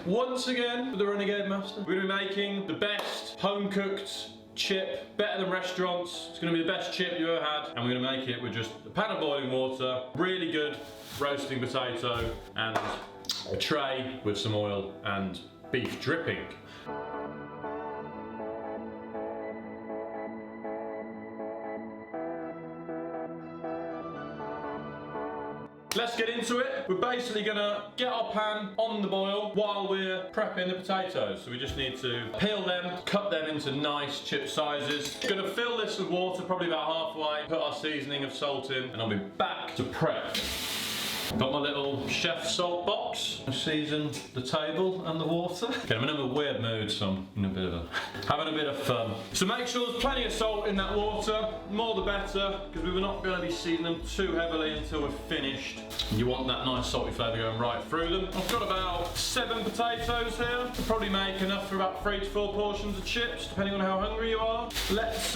once again with the Renegade Master. We're going to be making the best home-cooked chip, better than restaurants. It's going to be the best chip you've ever had, and we're going to make it with just a pan of boiling water, really good roasting potato, and a tray with some oil and beef dripping. Let's get into it. We're basically gonna get our pan on the boil while we're prepping the potatoes. So we just need to peel them, cut them into nice chip sizes. Gonna fill this with water, probably about halfway, put our seasoning of salt in, and I'll be back to prep. Got my little chef salt box. I seasoned the table and the water. Okay, I'm in a weird mood, so I'm having a bit of fun. So make sure there's plenty of salt in that water. More the better, because we're not going to be seasoning them too heavily until we're finished. You want that nice salty flavour going right through them. I've got about 7 potatoes here. I'll probably make enough for about 3 to 4 portions of chips, depending on how hungry you are. Let's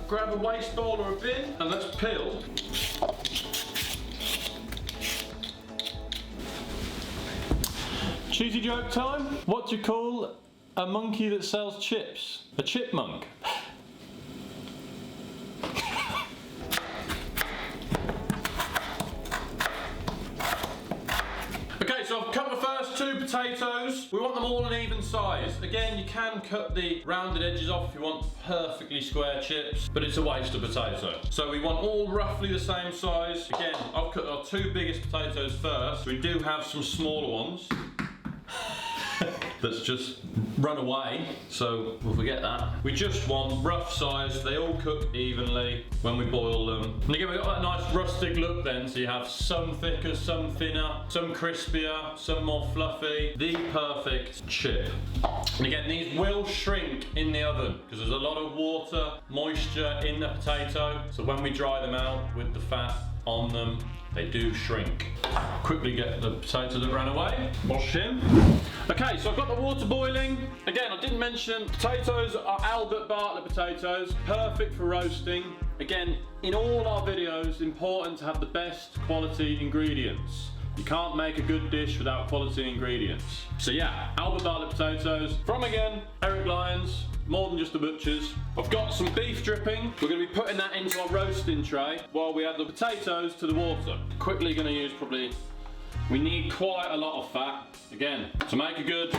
grab a waste bowl or a bin, and let's peel. Cheesy joke time. What do you call a monkey that sells chips? A chipmunk. Okay, so I've cut the first 2 potatoes. We want them all an even size. Again, you can cut the rounded edges off if you want perfectly square chips, but it's a waste of potato. So we want all roughly the same size. Again, I've cut our 2 biggest potatoes first. We do have some smaller ones. That's just run away, so we'll forget that. We just want rough size, they all cook evenly when we boil them. And again, we've got that nice rustic look then, so you have some thicker, some thinner, some crispier, some more fluffy. The perfect chip. And again, these will shrink in the oven because there's a lot of water, moisture in the potato. So when we dry them out with the fat on them, they do shrink. Quickly get the potato that ran away, wash him. Okay, so I've got the water boiling. Again, I didn't mention, potatoes are Albert Bartlett potatoes, perfect for roasting. Again, in all our videos, important to have the best quality ingredients. You can't make a good dish without quality ingredients. So yeah, Albert Bartlett potatoes, from again, Eric Lyons, more than just the butchers. I've got some beef dripping. We're going to be putting that into our roasting tray while we add the potatoes to the water. Quickly going to use we need quite a lot of fat. Again, to make a good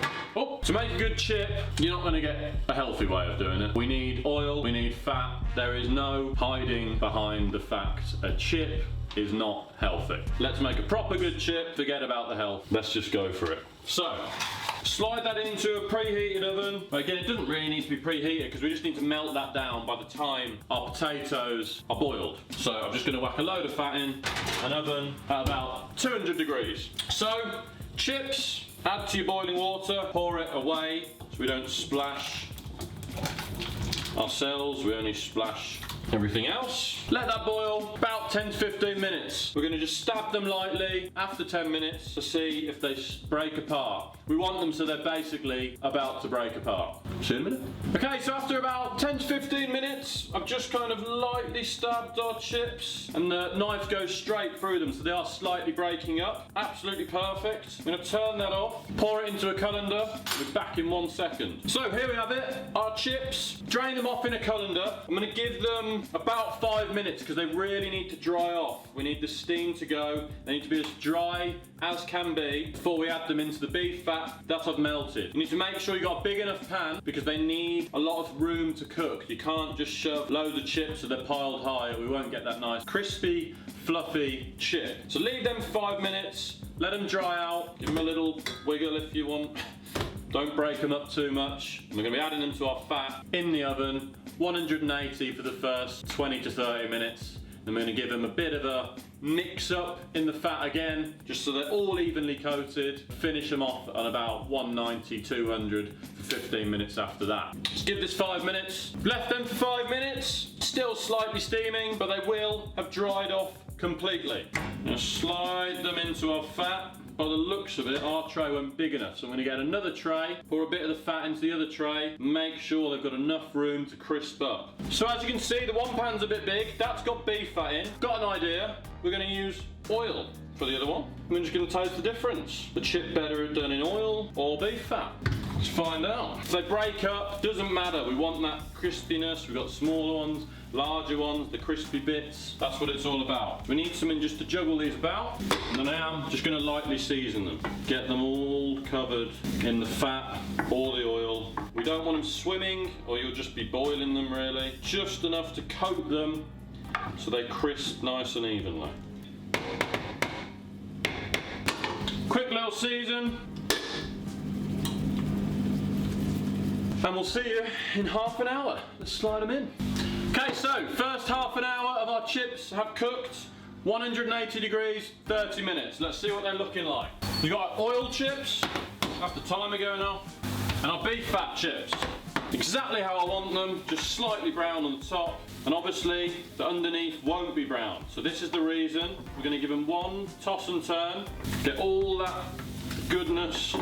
chip, you're not going to get a healthy way of doing it. We need oil, we need fat. There is no hiding behind the fact a chip is not healthy. Let's make a proper good chip, forget about the health. Let's just go for it. So, slide that into a preheated oven. Again, it doesn't really need to be preheated because we just need to melt that down by the time our potatoes are boiled. So I'm just going to whack a load of fat in an oven at about 200 degrees. So, chips, add to your boiling water, pour it away so we don't splash ourselves, we only splash everything else. Let that boil about 10 to 15 minutes. We're going to just stab them lightly after 10 minutes to see if they break apart. We want them so they're basically about to break apart. See you in a minute. Okay, so after about 10 to 15 minutes, I've just kind of lightly stabbed our chips and the knife goes straight through them so they are slightly breaking up. Absolutely perfect. I'm going to turn that off, pour it into a colander. We'll be back in 1 second. So here we have it, our chips. Drain them off in a colander. I'm going to give them about 5 minutes because they really need to dry off. We need the steam to go. They need to be as dry as can be before we add them into the beef fat that I've melted. You need to make sure you've got a big enough pan because they need a lot of room to cook. You can't just shove loads of chips so they're piled high or we won't get that nice crispy, fluffy chip. So leave them for 5 minutes, let them dry out, give them a little wiggle if you want. Don't break them up too much. We're going to be adding them to our fat in the oven, 180 for the first 20 to 30 minutes. Then we're going to give them a bit of a mix up in the fat again, just so they're all evenly coated. Finish them off on about 190, 200 for 15 minutes after that. Just give this 5 minutes. Left them for 5 minutes, still slightly steaming, but they will have dried off completely. Now slide them into our fat. By the looks of it, our tray went big enough. So I'm going to get another tray, pour a bit of the fat into the other tray, make sure they've got enough room to crisp up. So as you can see, the one pan's a bit big. That's got beef fat in. Got an idea. We're going to use oil. for the other one. We're just going to taste the difference. The chip better done in oil or beef fat. Let's find out. If they break up, doesn't matter. We want that crispiness. We've got smaller ones, larger ones, the crispy bits. That's what it's all about. We need something just to juggle these about. And then I'm just going to lightly season them. Get them all covered in the fat or the oil. We don't want them swimming or you'll just be boiling them really. Just enough to coat them so they crisp nice and evenly. Quick little season. And we'll see you in half an hour. Let's slide them in. Okay, so first half an hour of our chips have cooked. 180 degrees, 30 minutes. Let's see what they're looking like. We got our oil chips. That's the timer going off. And our beef fat chips. Exactly how I want them, just slightly brown on the top. And obviously, the underneath won't be brown. So this is the reason. We're gonna give them one toss and turn. Get all that goodness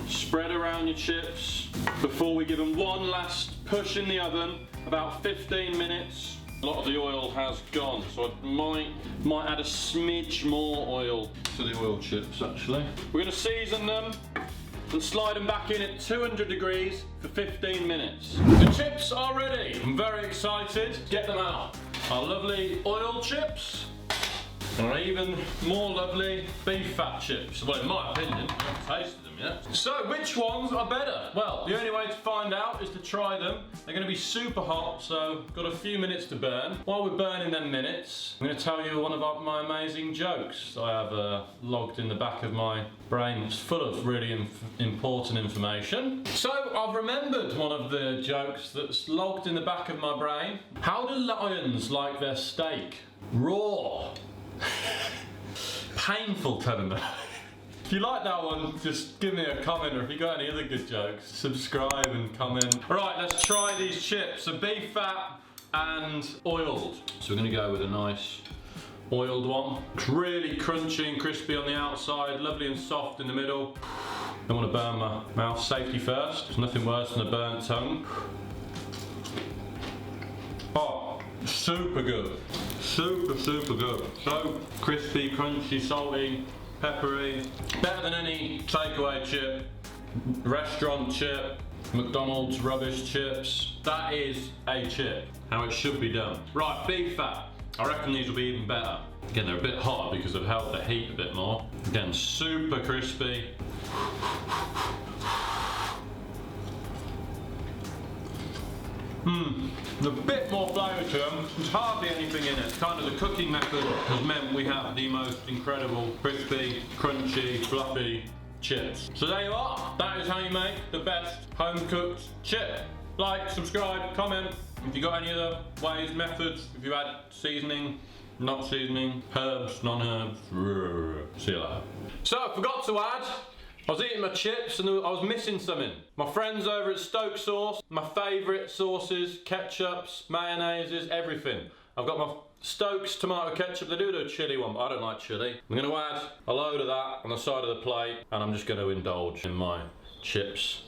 spread around your chips before we give them one last push in the oven, about 15 minutes. A lot of the oil has gone, so I might add a smidge more oil to the oil chips actually. We're gonna season them and slide them back in at 200 degrees for 15 minutes. The chips are ready. I'm very excited. Get them out. Our lovely oil chips. And our even more lovely beef fat chips. Well, in my opinion, I haven't tasted them yet. So, which ones are better? Well, the only way to find out is to try them. They're going to be super hot, so got a few minutes to burn. While we're burning them minutes, I'm going to tell you one of my amazing jokes I have logged in the back of my brain. It's full of really important information. So, I've remembered one of the jokes that's logged in the back of my brain. How do lions like their steak? Raw. Painful, telling me. If you like that one, just give me a comment, or if you got any other good jokes, subscribe and comment. Alright, let's try these chips. So beef fat and oiled. So we're going to go with a nice oiled one. It's really crunchy and crispy on the outside, lovely and soft in the middle. Don't want to burn my mouth. Safety first. There's nothing worse than a burnt tongue. Oh, super good. Super, super good. So crispy, crunchy, salty, peppery. Better than any takeaway chip, restaurant chip, McDonald's rubbish chips. That is a chip. How it should be done. Right, beef fat. I reckon these will be even better. Again, they're a bit hot because I've held the heat a bit more. Again, super crispy. A bit more flavour to them. There's hardly anything in it. Kind of the cooking method has meant we have the most incredible, crispy, crunchy, fluffy chips. So there you are. That is how you make the best home-cooked chip. Like, subscribe, comment. If you got any other ways, methods, if you add seasoning, not seasoning, herbs, non-herbs. See you later. So I forgot to add, I was eating my chips and I was missing something. My friends over at Stoke Sauce, my favourite sauces, ketchups, mayonnaises, everything. I've got my Stokes tomato ketchup. They do a chilli one, but I don't like chilli. I'm going to add a load of that on the side of the plate, and I'm just going to indulge in my chips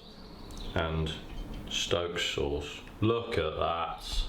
and Stoke sauce. Look at that.